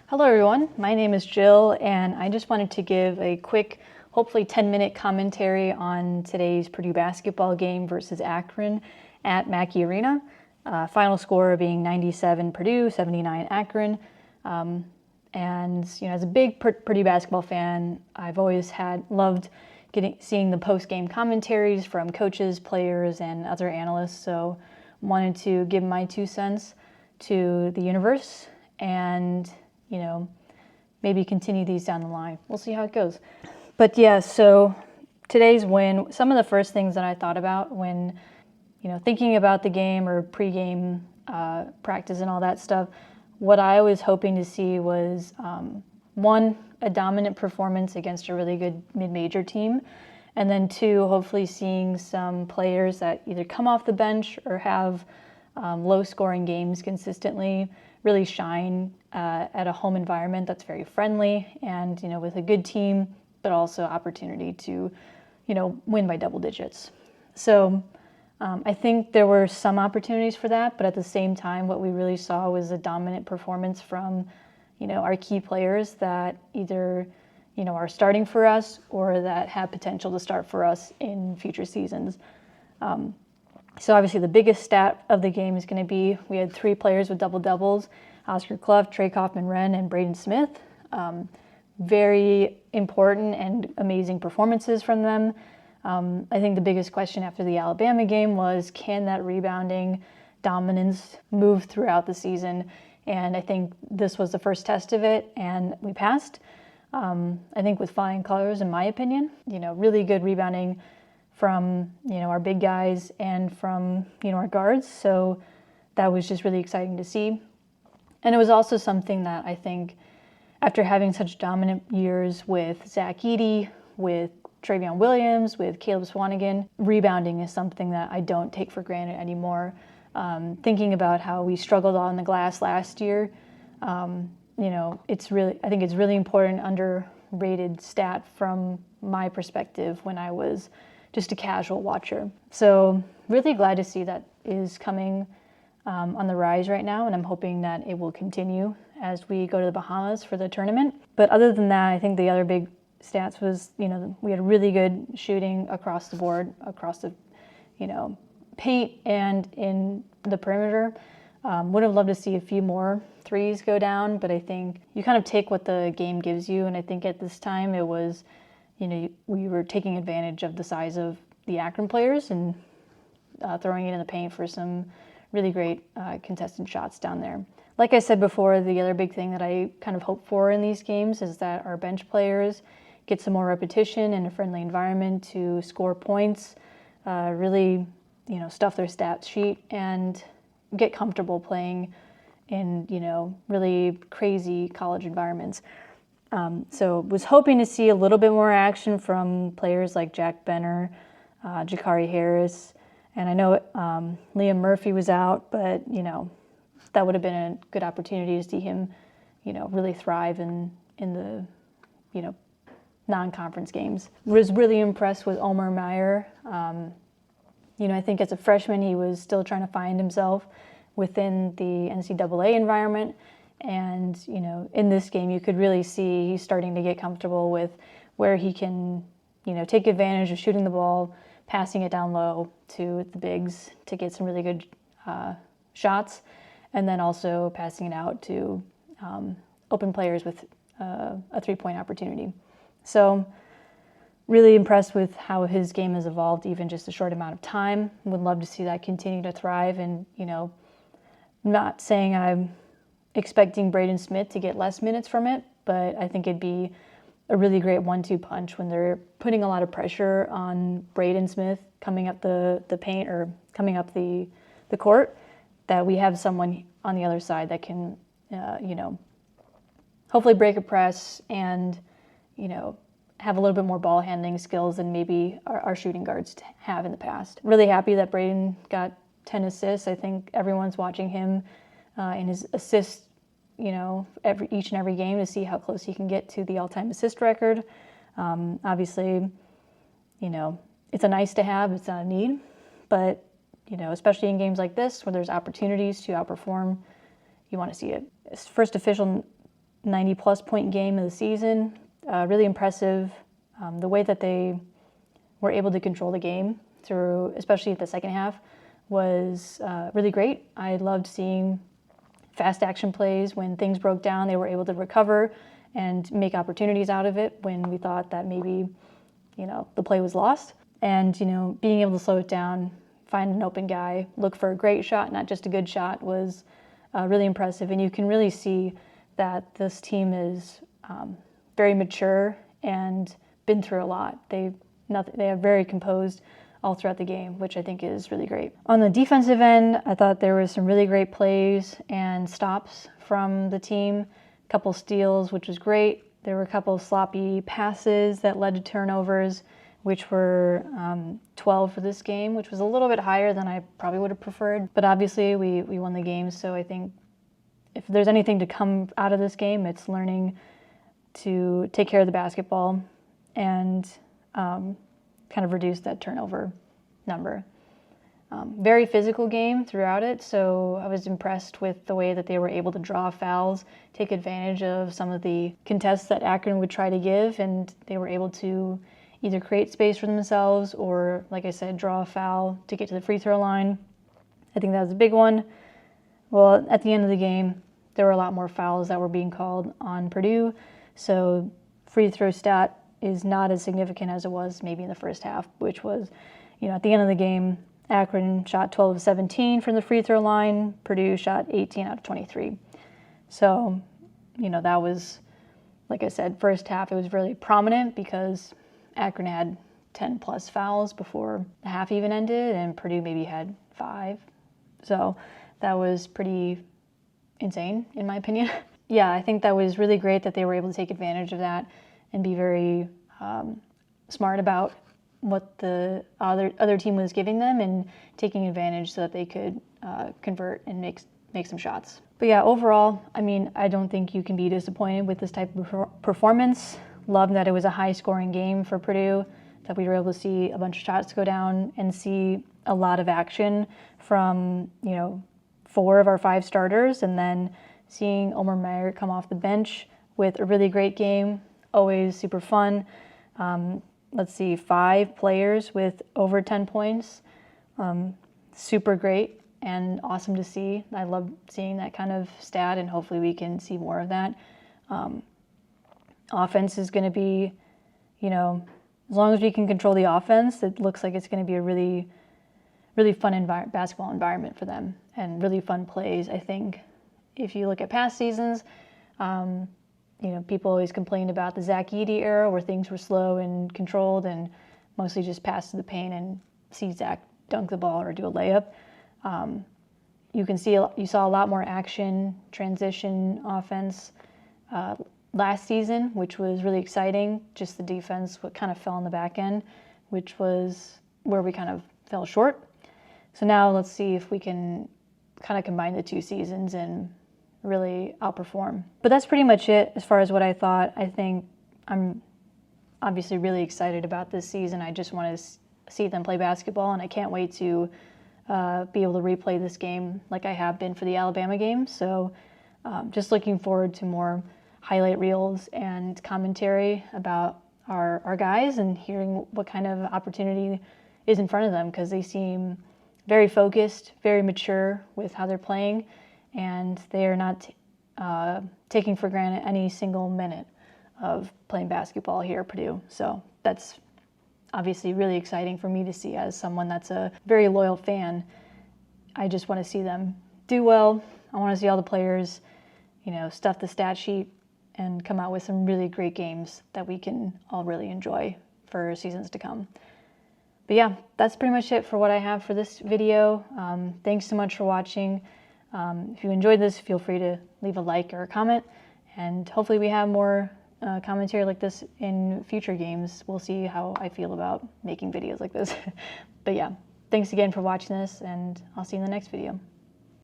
Hello everyone, my name is Jill and I just wanted to give a quick, hopefully 10-minute commentary on today's Purdue basketball game versus Akron at Mackey Arena. Final score being 97 Purdue, 79 Akron. As a big Purdue basketball fan, I've always loved seeing the post-game commentaries from coaches, players, and other analysts. So wanted to give my 2 cents to the universe and maybe continue these down the line. We'll see how it goes. But yeah, so today's win, some of the first things that I thought about when, thinking about the game or pre-game practice and all that stuff, what I was hoping to see was, one, a dominant performance against a really good mid-major team, and then 2, hopefully seeing some players that either come off the bench or have low-scoring games consistently really shine at a home environment that's very friendly and, with a good team, but also opportunity to, win by double digits. So I think there were some opportunities for that, but at the same time, what we really saw was a dominant performance from, our key players that either, are starting for us or that have potential to start for us in future seasons. So obviously the biggest stat of the game is going to be we had 3 players with double-doubles, Oscar Clough, Trey Kaufman-Renn, and Braden Smith. Very important and amazing performances from them. I think the biggest question after the Alabama game was, can that rebounding dominance move throughout the season? And I think this was the first test of it, and we passed. I think with flying colors, in my opinion, really good rebounding from, our big guys and from, our guards. So that was just really exciting to see. And it was also something that I think after having such dominant years with Zach Edey, with Travion Williams, with Caleb Swanigan, rebounding is something that I don't take for granted anymore. Thinking about how we struggled on the glass last year, I think it's really important, underrated stat from my perspective when I was just a casual watcher. So really glad to see that is coming on the rise right now, and I'm hoping that it will continue as we go to the Bahamas for the tournament. But other than that, I think the other big stats was, we had really good shooting across the board, across the, paint and in the perimeter. Would have loved to see a few more threes go down, but I think you kind of take what the game gives you, and I think at this time it was, we were taking advantage of the size of the Akron players and throwing it in the paint for some really great contested shots down there. Like I said before, the other big thing that I kind of hope for in these games is that our bench players get some more repetition in a friendly environment to score points, really, stuff their stats sheet and get comfortable playing in, really crazy college environments. So was hoping to see a little bit more action from players like Jack Benner, Jakari Harris, and I know Liam Murphy was out, but, that would have been a good opportunity to see him, really thrive in the, non-conference games. Was really impressed with Omar Meyer. I think as a freshman, he was still trying to find himself within the NCAA environment. And, in this game, you could really see he's starting to get comfortable with where he can, take advantage of shooting the ball, passing it down low to the bigs to get some really good shots, and then also passing it out to open players with a 3-point opportunity. So really impressed with how his game has evolved even just a short amount of time. Would love to see that continue to thrive, and, not saying I'm expecting Braden Smith to get less minutes from it, but I think it'd be a really great 1-2 punch when they're putting a lot of pressure on Braden Smith coming up the paint or coming up the court, that we have someone on the other side that can, hopefully break a press and, have a little bit more ball handling skills than maybe our shooting guards have in the past. Really happy that Braden got 10 assists. I think everyone's watching him in his assists, each and every game to see how close he can get to the all-time assist record. Obviously, it's a nice to have, it's not a need, but, especially in games like this where there's opportunities to outperform, you want to see it. His first official 90-plus point game of the season. Really impressive. The way that they were able to control the game through, especially the second half, was really great. I loved seeing fast action plays. When things broke down, they were able to recover and make opportunities out of it when we thought that maybe, the play was lost. And, being able to slow it down, find an open guy, look for a great shot, not just a good shot, was really impressive. And you can really see that this team is very mature and been through a lot. They are very composed all throughout the game, which I think is really great. On the defensive end, I thought there was some really great plays and stops from the team. A couple steals, which was great. There were a couple sloppy passes that led to turnovers, which were 12 for this game, which was a little bit higher than I probably would have preferred. But obviously, we won the game, so I think if there's anything to come out of this game, it's learning to take care of the basketball and kind of reduce that turnover number. Very physical game throughout it, so I was impressed with the way that they were able to draw fouls, take advantage of some of the contests that Akron would try to give, and they were able to either create space for themselves or, like I said, draw a foul to get to the free throw line. I think that was a big one. Well, at the end of the game, there were a lot more fouls that were being called on Purdue, so free throw stat is not as significant as it was maybe in the first half, which was, at the end of the game, Akron shot 12 of 17 from the free throw line. Purdue shot 18 out of 23. So, that was, like I said, first half, it was really prominent because Akron had 10 plus fouls before the half even ended, and Purdue maybe had 5. So that was pretty insane, in my opinion. Yeah, I think that was really great that they were able to take advantage of that and be very smart about what the other team was giving them and taking advantage so that they could convert and make some shots. But yeah, overall, I don't think you can be disappointed with this type of performance. Love that it was a high-scoring game for Purdue, that we were able to see a bunch of shots go down and see a lot of action from, 4 of our 5 starters, and then seeing Omer Meyer come off the bench with a really great game, always super fun. 5 players with over 10 points. Super great and awesome to see. I love seeing that kind of stat, and hopefully we can see more of that. Offense is going to be, as long as we can control the offense, it looks like it's going to be a really, really fun basketball environment for them and really fun plays. I think if you look at past seasons, people always complained about the Zach Edey era where things were slow and controlled and mostly just pass to the paint and see Zach dunk the ball or do a layup. You saw a lot more action, transition offense last season, which was really exciting. Just the defense, what kind of fell on the back end, which was where we kind of fell short. So now let's see if we can kind of combine the 2 seasons and really outperform. But that's pretty much it as far as what I thought. I think I'm obviously really excited about this season. I just want to see them play basketball, and I can't wait to be able to replay this game like I have been for the Alabama game. So just looking forward to more highlight reels and commentary about our guys and hearing what kind of opportunity is in front of them, because they seem very focused, very mature with how they're playing, and they are not taking for granted any single minute of playing basketball here at Purdue. So that's obviously really exciting for me to see as someone that's a very loyal fan. I just want to see them do well. I want to see all the players, stuff the stat sheet and come out with some really great games that we can all really enjoy for seasons to come. But yeah, that's pretty much it for what I have for this video. Thanks so much for watching. If you enjoyed this, feel free to leave a like or a comment, and hopefully we have more commentary like this in future games. We'll see how I feel about making videos like this. But yeah, thanks again for watching this, and I'll see you in the next video.